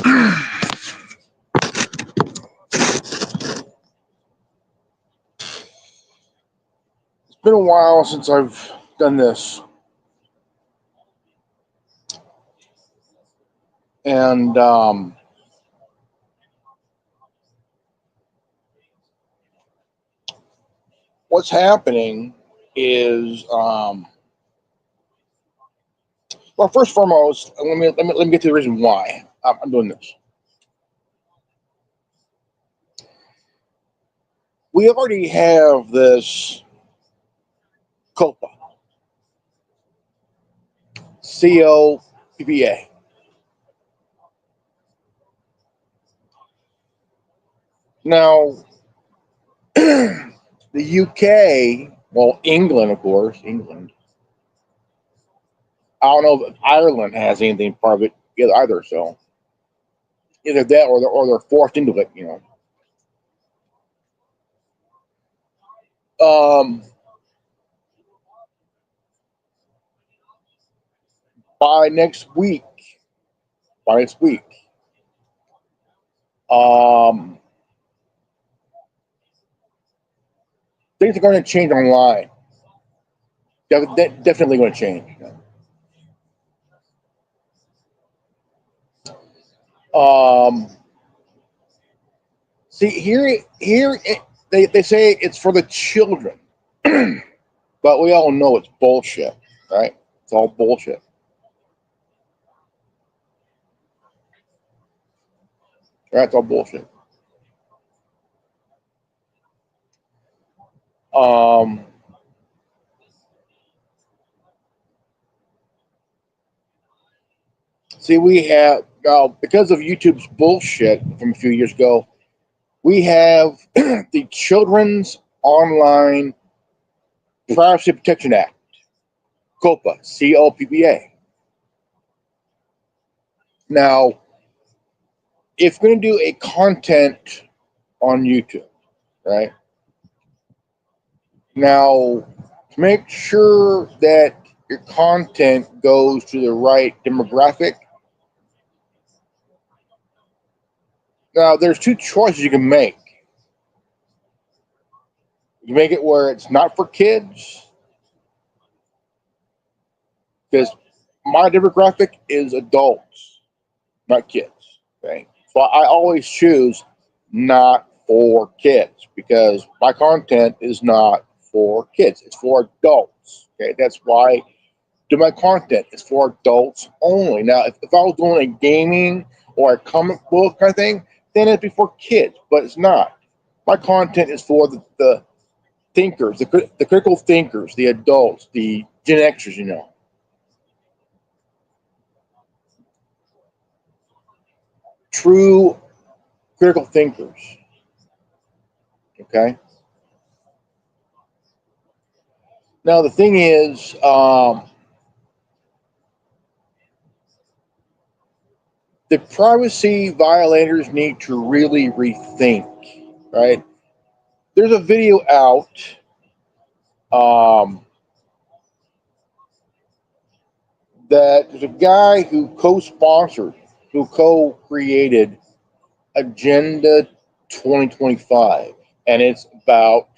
It's been a while since I've done this, and what's happening is, well, first and foremost, let me get to the reason why I'm doing this. We already have this COPA, COPPA. Now, the UK, well, England, of course, England. I don't know if Ireland has anything part of it either. So either that, or they're forced into it. Um, by next week, by next week, um, things are going to change online. Definitely going to change. Um, See, they say it's for the children, but we all know it's bullshit, right? It's all bullshit. Right? It's all bullshit. Um, See, we have now, because of YouTube's bullshit from a few years ago. We have the Children's Online Privacy Protection Act, COPA, COPPA. Now, if we're going to do a content on YouTube, right? Now, to make sure that your content goes to the right demographic, now there's two choices you can make. You make it where it's not for kids, because my demographic is adults, not kids. Okay, so I always choose not for kids because my content is not for kids; it's for adults. Okay, that's why I do my content. It's for adults only. Now, if I was doing a gaming or a comic book kind of thing, then it'd be for kids, but it's not. My content is for the thinkers, the critical thinkers, the adults, the Gen Xers. True critical thinkers. Okay. Now the thing is, the privacy violators need to really rethink. Right? There's a video out. Um, that there's a guy who co-sponsored, who co-created Agenda 2025, and it's about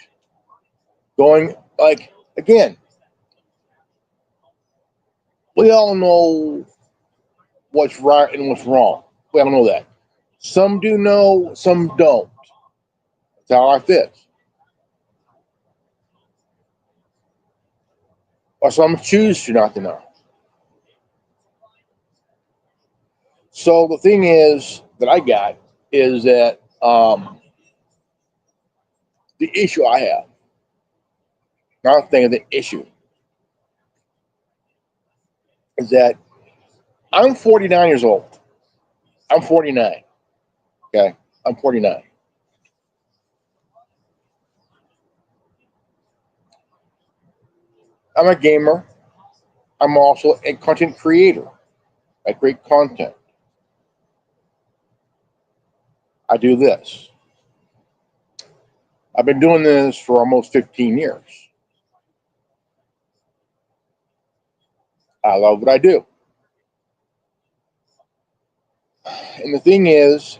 going, like, again. We all know what's right and what's wrong. We all know that. Some do know, some don't. That's how I fit. Or some choose to not to know. So the thing is that I got is that the issue I have, not a thing, the issue is that I'm 49 years old. I'm 49. Okay, I'm 49. I'm a gamer. I'm also a content creator. I create content. I do this. I've been doing this for almost 15 years. I love what I do. And the thing is,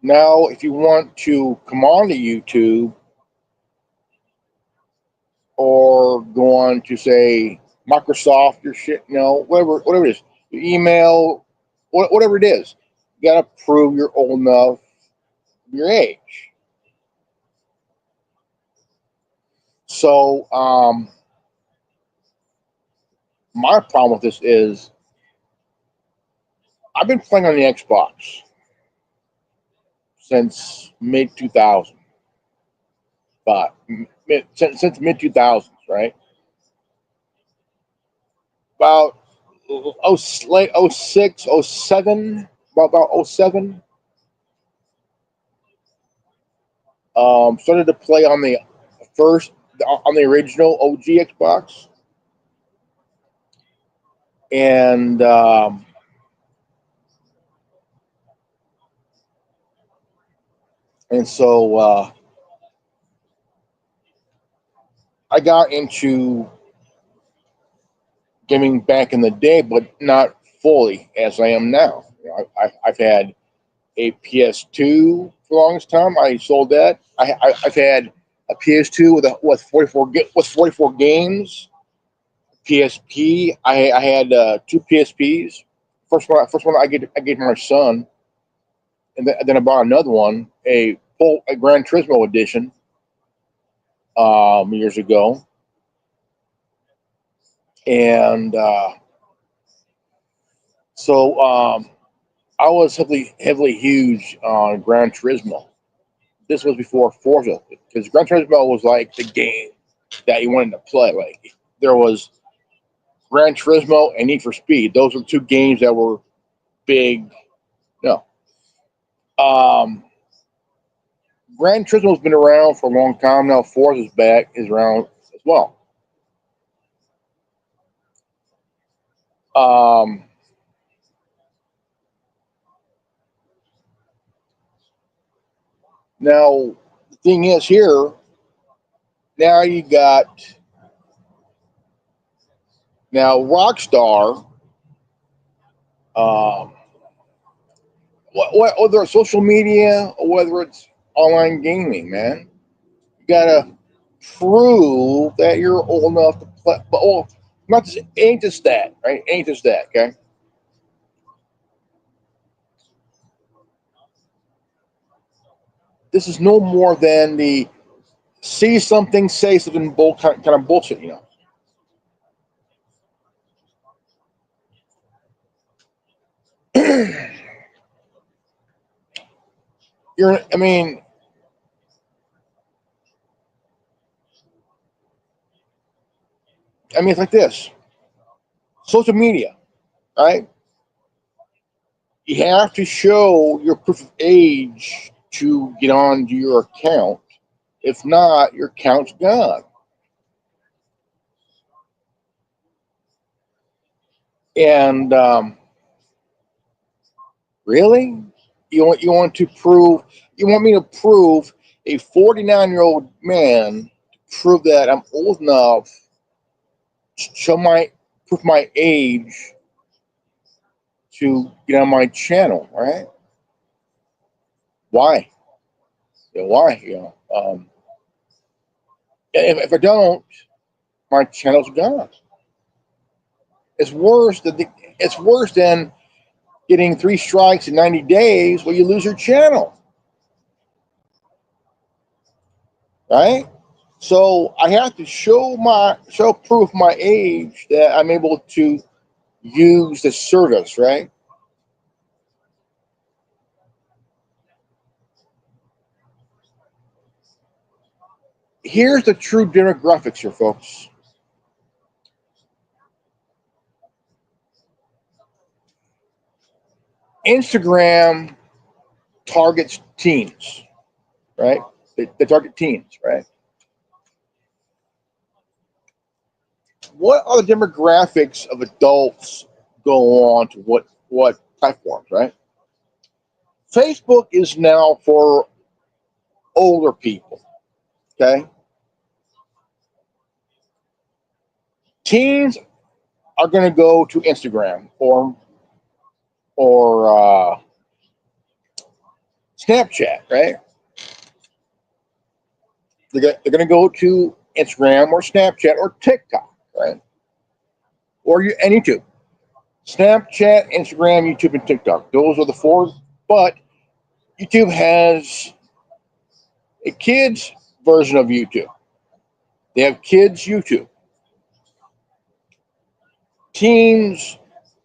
now if you want to come on to YouTube or go on to say Microsoft, your shit, whatever it is, your email, whatever it is, you gotta prove you're old enough, your age. So, my problem with this is I've been playing on the Xbox since mid 2000, but since mid 2000s, right? About late oh 06, oh 07, about oh 07. Started to play on the original OG Xbox, and so I got into gaming back in the day, but not fully as I am now. I've had a PS2 for the longest time. I sold that. I've had a PS2 with 44 games. PSP. I had two PSPs. First one I gave my son, and then I bought another one, a Gran Turismo edition, years ago, and so I was heavily huge on Gran Turismo. This was before Forza, because Gran Turismo was like the game that you wanted to play. Like, there was Gran Turismo and Need for Speed. Those were two games that were big. No, Gran Turismo's been around for a long time now. Forza's back is around as well. Um, Now the thing is here. Now you got Rockstar. Um, whether it's social media or whether it's online gaming, man, you gotta prove that you're old enough to play. But not just ain't just that, right? Ain't just that, okay? This is no more than the see something, say something, kind of bullshit, You're, it's like this: social media, right? You have to show your proof of age to get onto your account. If not, your account's gone. And really, you want me to prove a 49-year-old man to prove that I'm old enough to show my prove my age to get on my channel, right? Why? Yeah, why? If I don't, my channel's gone. It's worse than getting three strikes in 90 days where you lose your channel, right? So I have to show proof my age that I'm able to use the service, right? Here's the true demographics here, folks. Instagram targets teens, right? They target teens, right? What are the demographics of adults go on to what platforms, right? Facebook is now for older people, okay? Teens are going to go to Instagram or Snapchat, right? They're going to go to Instagram or Snapchat or TikTok, right? And YouTube. Snapchat, Instagram, YouTube, and TikTok. Those are the four. But YouTube has a kids version of YouTube. They have kids YouTube. Teens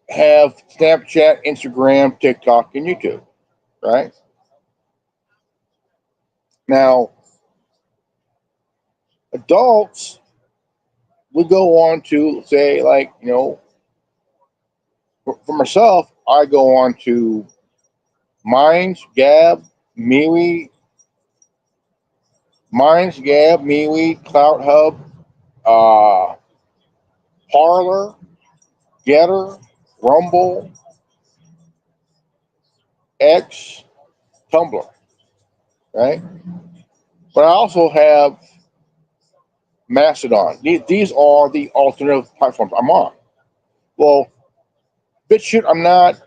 have Snapchat, Instagram, TikTok, and YouTube, right? Now, adults would go on to say, like, for myself, I go on to Minds, Gab, MeWe, Cloud Hub, uh, Parlor, Getter, Rumble, X, Tumblr, right? But I also have Mastodon. These are the alternative platforms I'm on. Well, BitChute, I'm not.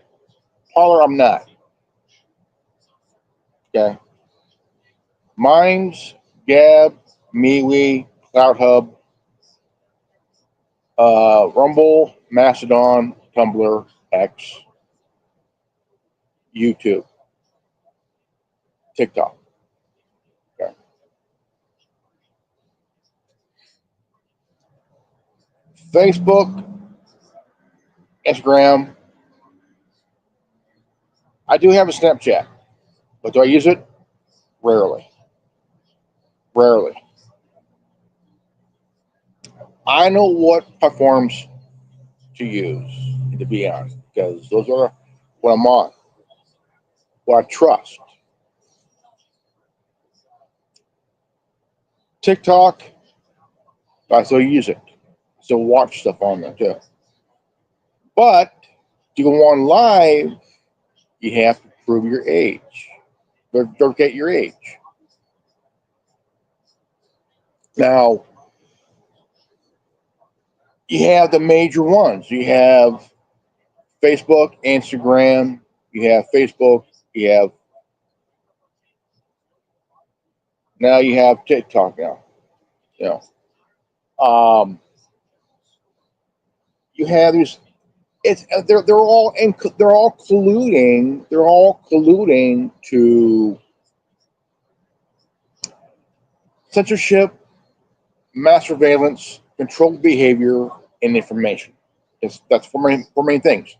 Parlor, I'm not. Okay. Minds, Gab, MeWe, Cloud Hub, Rumble, Mastodon, Tumblr, X, YouTube, TikTok. Okay. Facebook, Instagram. I do have a Snapchat, but do I use it? Rarely. Rarely. I know what platforms to use, to be honest, because those are what I'm on, what I trust. TikTok, I still use it. Still watch stuff on there too. But to go on live, you have to prove your age. Verify your age. Now, you have the major ones. You have Facebook, Instagram. You have Facebook. You have now. You have TikTok now. You um, you have these. It's they're all colluding. They're all colluding to censorship, mass surveillance, controlled behavior, and information. That's four main things: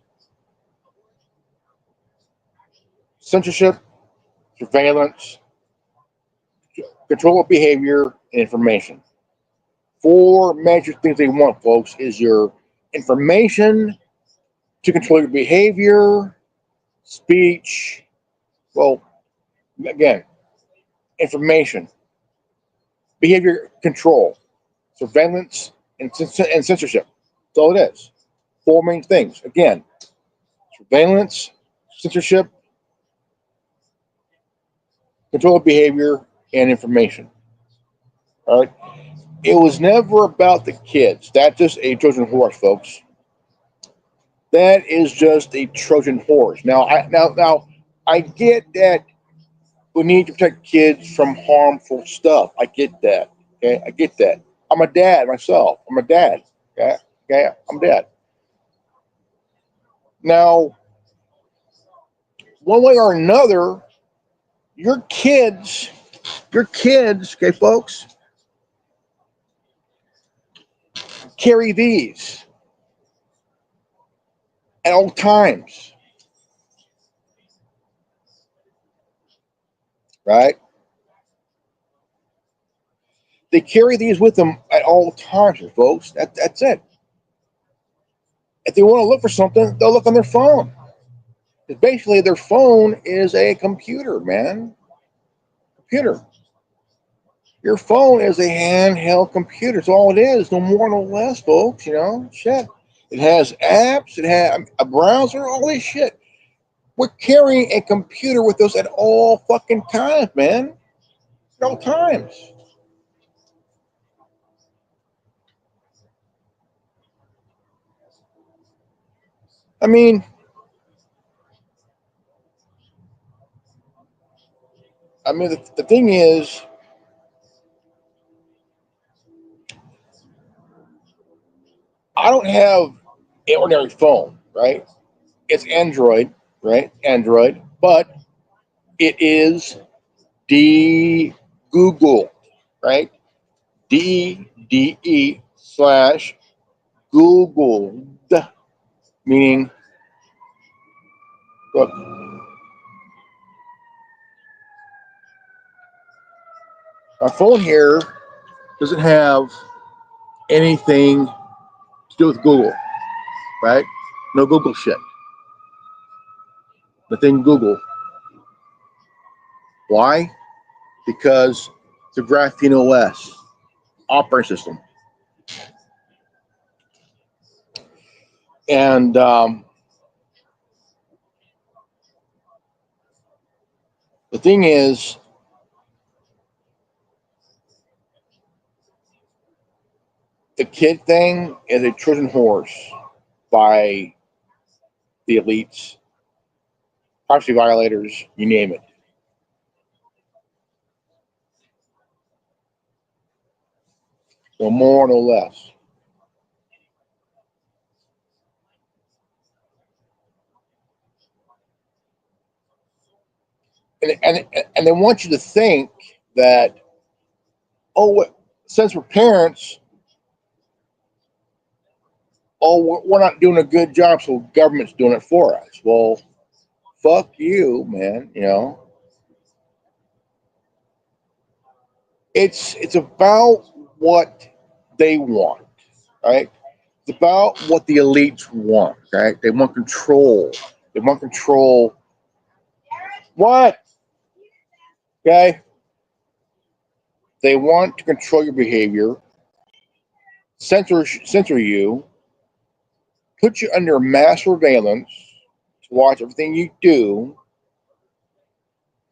censorship, surveillance, control of behavior, and information. Four major things they want, folks, is your information to control your behavior, speech. Well, again, information, behavior control, surveillance, and censorship. That's all it is. Four main things. Again, surveillance, censorship, control of behavior, and information. All right. It was never about the kids. That's just a Trojan horse, folks. That is just a Trojan horse. Now, I get that we need to protect kids from harmful stuff. I get that. Okay, I get that. I'm a dad myself. I'm a dad. Okay, I'm a dad. Now, one way or another, your kids, okay, folks, carry these at all times, right? They carry these with them at all times, folks. That's it. If they want to look for something, they'll look on their phone. Because basically, their phone is a computer, man. Computer. Your phone is a handheld computer. It's all it is. No more, no less, folks. Shit. It has apps. It has a browser. All this shit. We're carrying a computer with us at all fucking times, man. At all times. I mean, the thing is, I don't have an ordinary phone, right? It's Android, right? Android, but it is de Google, right? DE slash Googled, meaning, look, my phone here doesn't have anything to do with Google, right? No Google shit. Nothing Google. Why? Because it's a Graphene OS operating system. And the thing is, the kid thing is a Trojan horse by the elites, privacy violators, you name it. No more, no less. And they want you to think that, oh, since we're parents, oh, we're not doing a good job, so government's doing it for us. Well, fuck you, man. You know, it's about what they want, right? It's about what the elites want, right? They want control. They want control. What? Okay? They want to control your behavior, censor you, put you under mass surveillance to watch everything you do,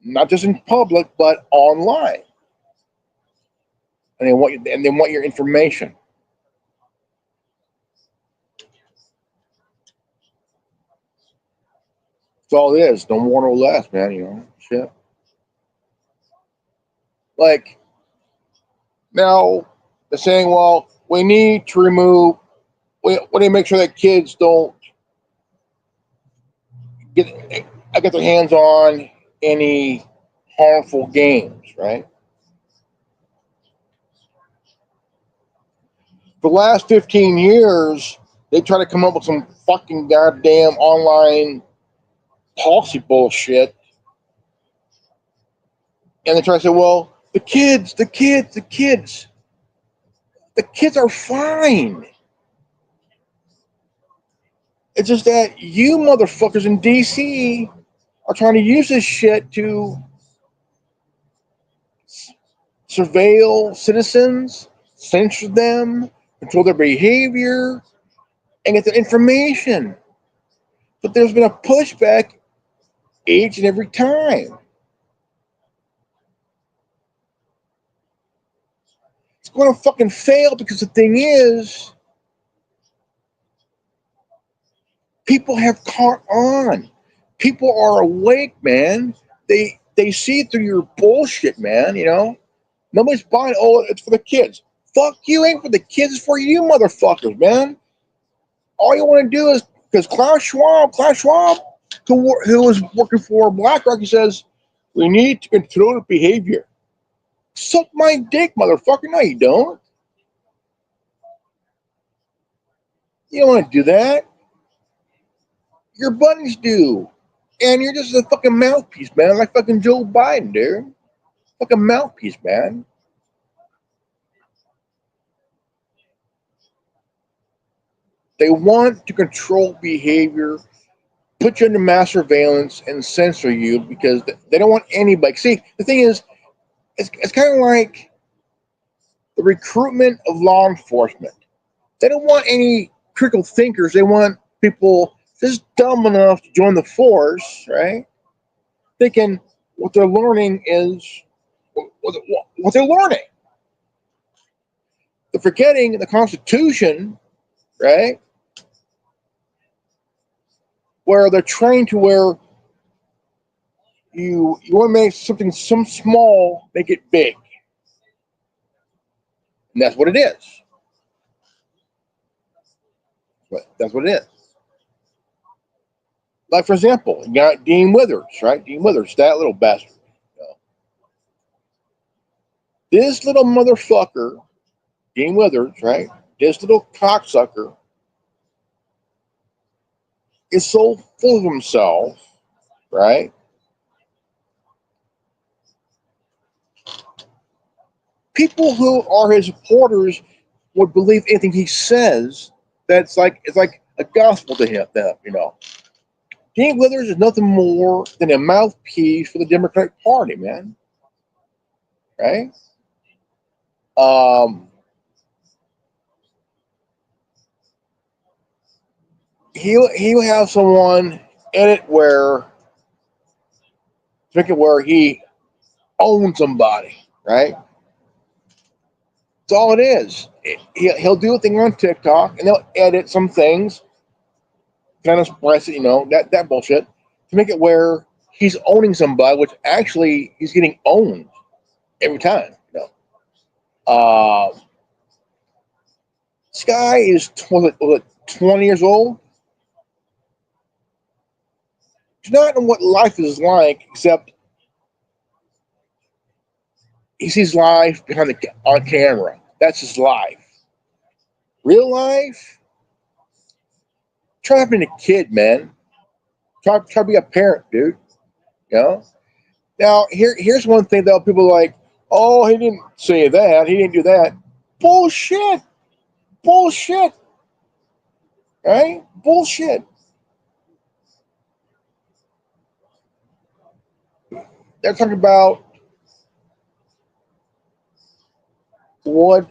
not just in public but online. And they want your information. That's all it is. No more, no less, man. You know, shit. Like now, they're saying, well, we need to remove. We need to make sure that kids don't get get their hands on any harmful games, right? For the last 15 years, they try to come up with some fucking goddamn online policy bullshit, and they try to say, well, the kids are fine. It's just that you motherfuckers in DC are trying to use this shit to surveil citizens, censor them, control their behavior, and get their information. But there's been a pushback each and every time. It's going to fucking fail because the thing is, people have caught on. People are awake, man. They see through your bullshit, man. You know, nobody's buying. Oh, it's for the kids. Fuck you, ain't for the kids. It's for you, motherfuckers, man. All you want to do is because Klaus Schwab, who was working for BlackRock, he says we need to control the behavior. Suck my dick, motherfucker. No, you don't. You don't want to do that. Your buddies do. And you're just a fucking mouthpiece, man. Like fucking Joe Biden, dude. Fucking mouthpiece, man. They want to control behavior, put you under mass surveillance, and censor you because they don't want anybody. See, the thing is, it's kind of like the recruitment of law enforcement. They don't want any critical thinkers. They want people just dumb enough to join the force, right? Thinking what they're learning is what they're learning. They're forgetting the Constitution, right? where they're trained to where you want to make something some small, make it big, and that's what it is. That's what it is. Like for example, you got Dean Withers, right? Dean Withers, that little bastard. You know. This little motherfucker, Dean Withers, right? This little cocksucker is so full of himself, right? People who are his supporters would believe anything he says. That's like it's like a gospel to him. Them, you know. Dean Withers is nothing more than a mouthpiece for the Democratic Party, man. Right? Um, he'll have someone in it where make it where he owns somebody, right? That's all it is. He'll do a thing on TikTok and they'll edit some things, kind of express it, you know, that bullshit to make it where he's owning somebody, which actually he's getting owned every time. You know, this guy is 20 years old. Does not know what life is like, except he sees life behind on camera. That's his life. Real life, try being a kid, man. Try to be a parent, dude. You know. Now here's one thing though. People are like, oh, he didn't say that. He didn't do that. Bullshit. Bullshit. Right? Bullshit. They're talking about what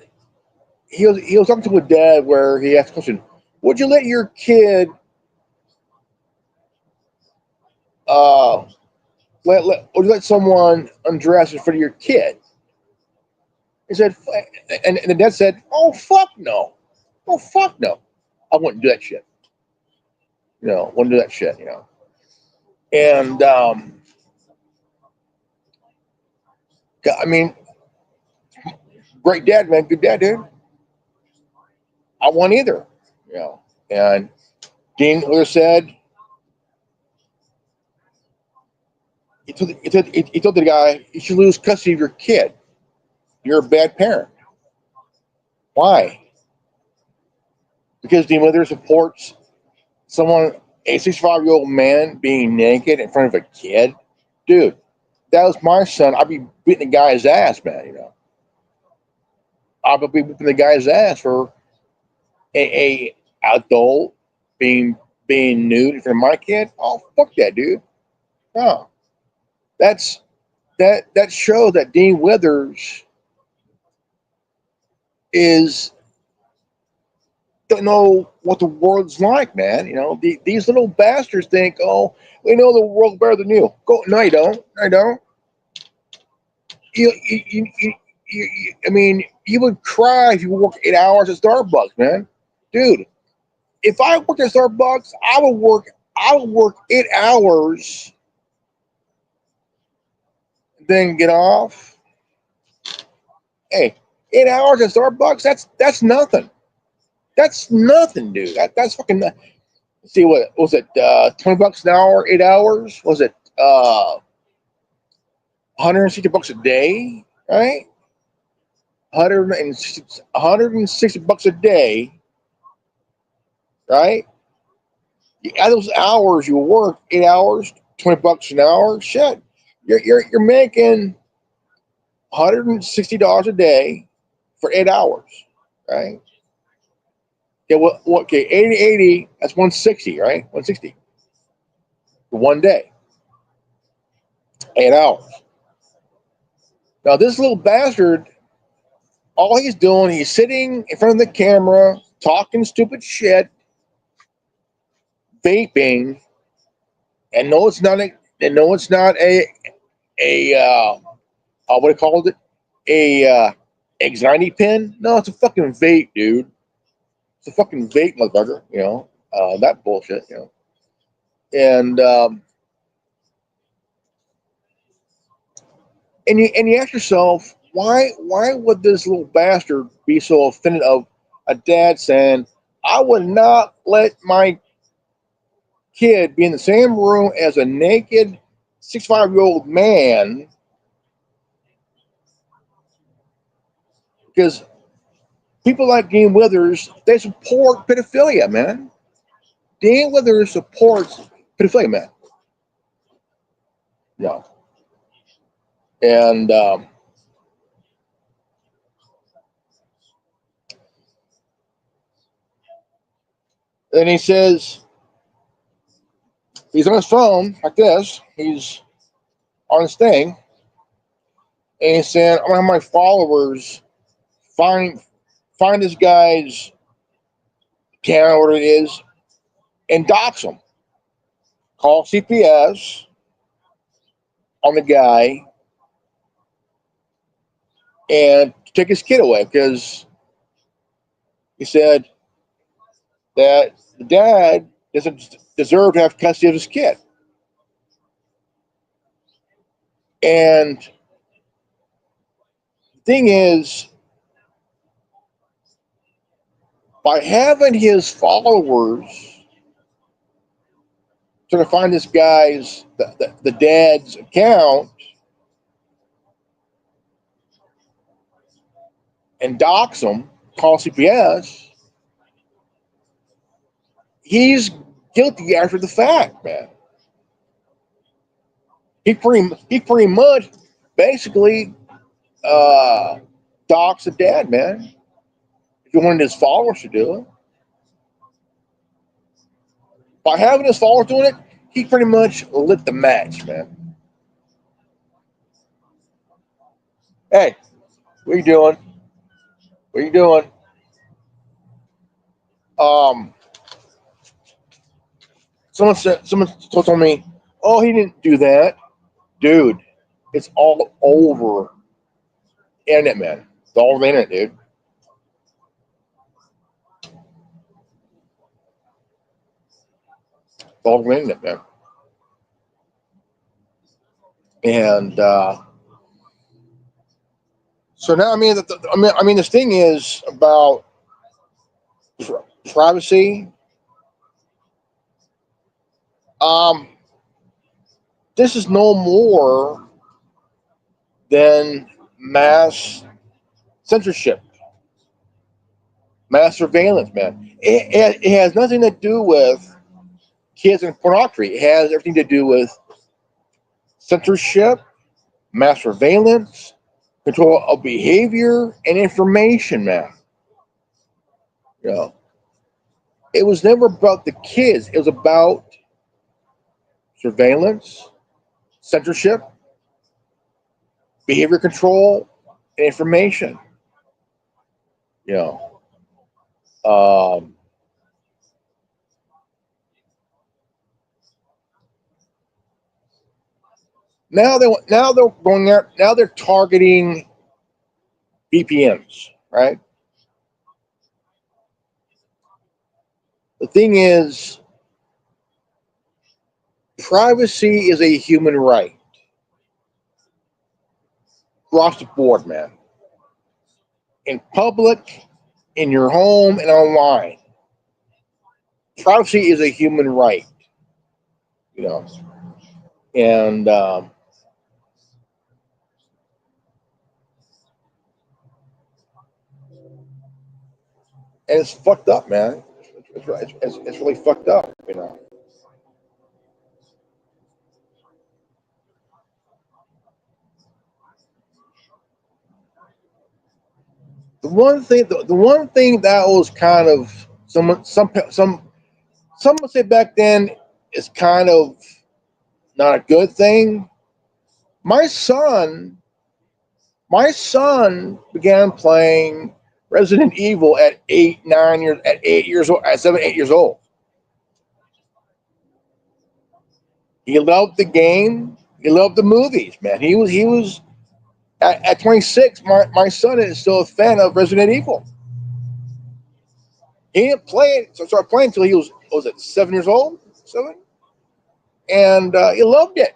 he was talking to a dad where he asked the question, would you let your kid uh would you let someone undress in front of your kid? He said, and the dad said, oh fuck no. Oh fuck no. I wouldn't do that shit. You know, wouldn't do that shit, you know. And I mean, great dad, man, good dad, dude. I won't either. You know. And Dean Wheeler said he told the guy, you should lose custody of your kid. You're a bad parent. Why? Because Dean Withers supports someone, a 65-year-old man, being naked in front of a kid. Dude, that was my son. I'd be beating the guy's ass, man. You know, I'd be beating the guy's ass for a adult being nude in front of my kid. Oh, fuck that, dude. No, that's that shows that Dean Withers is don't know what the world's like, man. You know, these little bastards think, oh, we know the world better than you. Go, no, you don't. I don't. I mean, you would cry if you work 8 hours at Starbucks, man. Dude, if I worked at Starbucks, I would work 8 hours, then get off. Hey, 8 hours at Starbucks, that's nothing. That's nothing, dude. That's fucking. Let's see, what was it? $20 an hour, 8 hours. Was it 160 bucks a day? Right, 160 bucks a day. Right. You add those hours you work, 8 hours, $20 an hour. Shit, you're making $160 a day for 8 hours. Right. Okay. What? Okay. 80. That's 160. Right. 160 for one day. 8 hours. Now this little bastard, all he's doing, he's sitting in front of the camera, talking stupid shit, vaping, and no, it's not a, and no, it's not a what do you call it? A anxiety pin? No, it's a fucking vape, dude. It's a fucking vape, motherfucker. You know, that bullshit. You know, And you ask yourself, why would this little bastard be so offended of a dad saying, I would not let my kid be in the same room as a naked 65-year-old man, because people like Dean Withers, they support pedophilia, man. Dean Withers supports pedophilia, man. Yeah. And then he says, he's on his phone like this. He's on his thing. And he said, I'm going to have my followers find this guy's account, whatever it is, and dox him. Call CPS on the guy and take his kid away, because he said that the dad doesn't deserve to have custody of his kid. And the thing is, by having his followers trying to find this guy's, the dad's account and dox him, call CPS, he's guilty after the fact, man. He pretty much basically dox the dad, man. If he wanted his followers to do it. By having his followers doing it, he pretty much lit the match, man. Hey, what are you doing? What are you doing? Um, someone told me, oh, he didn't do that. Dude, it's all over the internet, man. It's all over the internet, dude. It's all over the internet, man. And so now, I mean, this thing is about privacy. Um, this is no more than mass censorship, mass surveillance, man. It has nothing to do with kids and pornography. It has everything to do with censorship, mass surveillance, control of behavior, and information, man. You know, it was never about the kids. It was about surveillance, censorship, behavior control, and information. You know, um, now they're going there. Now they're targeting VPNs, right? The thing is, privacy is a human right across the board, man. In public, in your home, and online. Privacy is a human right, you know. And it's fucked up, man. It's really fucked up, you know. The one thing that was kind of some would say back then is kind of not a good thing. My son, my son began playing Resident Evil at 8 years old, at 7, 8 years old. He loved the game. He loved the movies, man. He was at 26. My son is still a fan of Resident Evil. He didn't play it, so started playing until he was it 7 years old? 7? and he loved it.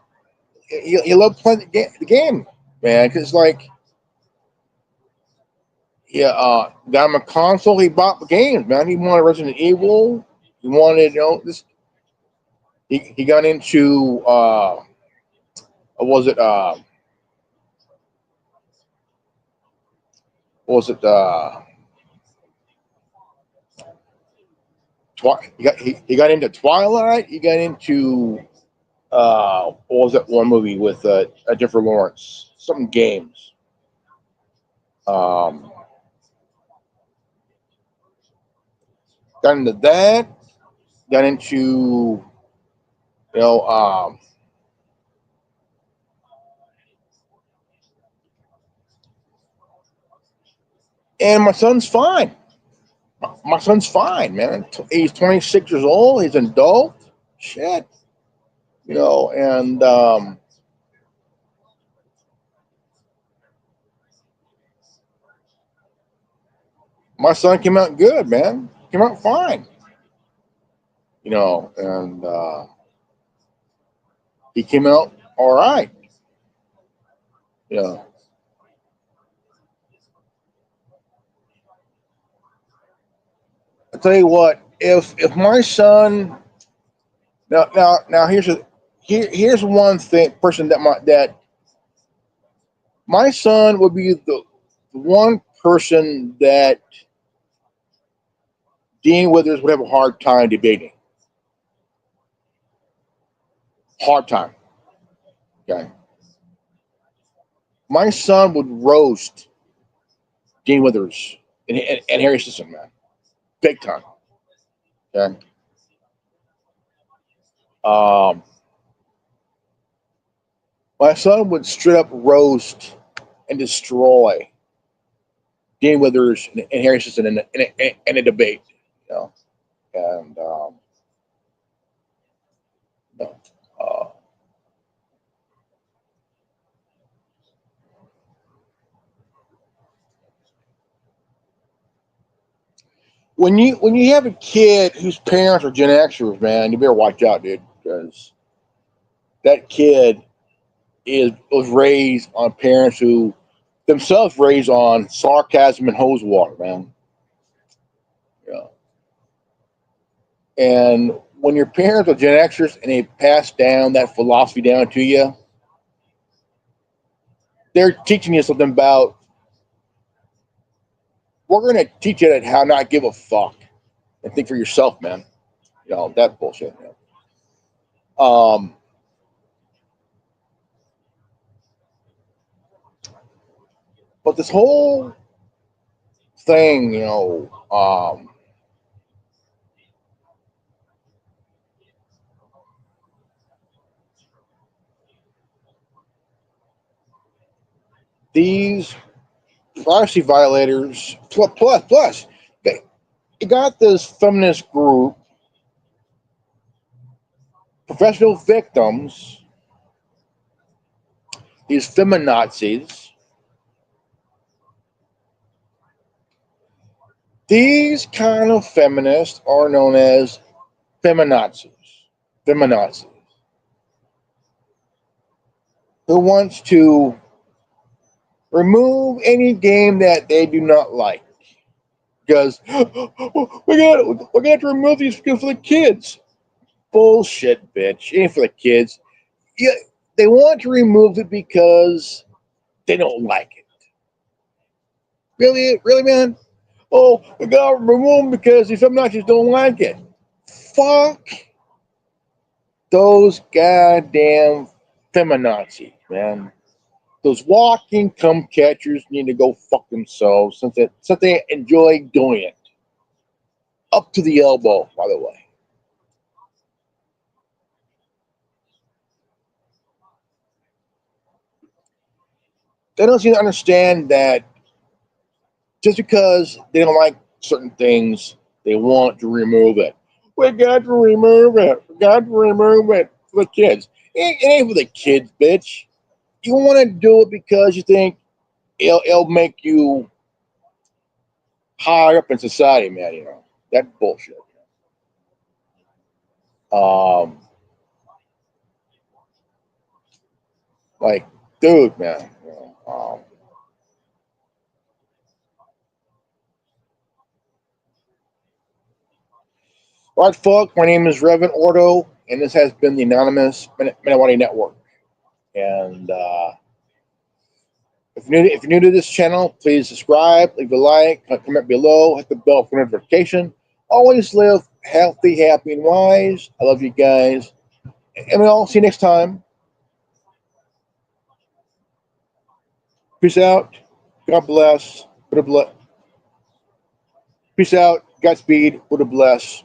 He loved playing the game, man. Because like, yeah, got him a console. He bought the games, man. He wanted Resident Evil. He wanted, this. He got into was it was it he got into Twilight. He got into what was that one movie with Jennifer Lawrence? Some games. Um, got into that. Got into you know and my son's fine. My son's fine, man. He's 26 years old. He's an adult. Shit, and my son came out good, man. Came out fine, and he came out all right. You know, I tell you what, if my son now here's one thing person that my son would be the one person that Dean Withers would have a hard time debating. Hard time. Okay. My son would roast Dean Withers and Harry Sisson, man. Big time. Okay. Um, my son would straight up roast and destroy Dean Withers and Harry Sisson in a debate. You know, and no. Uh, when you have a kid whose parents are Gen Xers, man, you better watch out, dude, because that kid is was raised on parents who themselves raised on sarcasm and hose water, man. Yeah. And when your parents are Gen Xers and they pass down that philosophy down to you, they're teaching you something about we're going to teach you how not give a fuck and think for yourself, man. That bullshit. Man. Um, but this whole thing, these privacy violators, plus, they you got this feminist group, professional victims, these feminazis. These kind of feminists are known as feminazis. Feminazis. Who wants to remove any game that they do not like. Because we got to remove these for the kids. Bullshit, bitch. It ain't for the kids. Yeah, they want to remove it because they don't like it. Really, man? Oh, we gotta remove them because these feminazis don't like it. Fuck those goddamn feminazis, man. Those walking cum catchers need to go fuck themselves since they enjoy doing it. Up to the elbow, by the way. They don't seem to understand that just because they don't like certain things, they want to remove it. We got to remove it. We got to remove it for the kids. It ain't for the kids, bitch. You want to do it because you think it'll make you higher up in society, man. That bullshit. Um, Like, dude, man. All right, folks, my name is Reverend Ordo, and this has been the Anonymous Mando'Ade Network. And if you're new to this channel, please subscribe, leave a like, comment below, hit the bell for notification. Always live healthy, happy, and wise. I love you guys. And we'll see you next time. Peace out. God bless. Peace out. Godspeed. Buddha bless.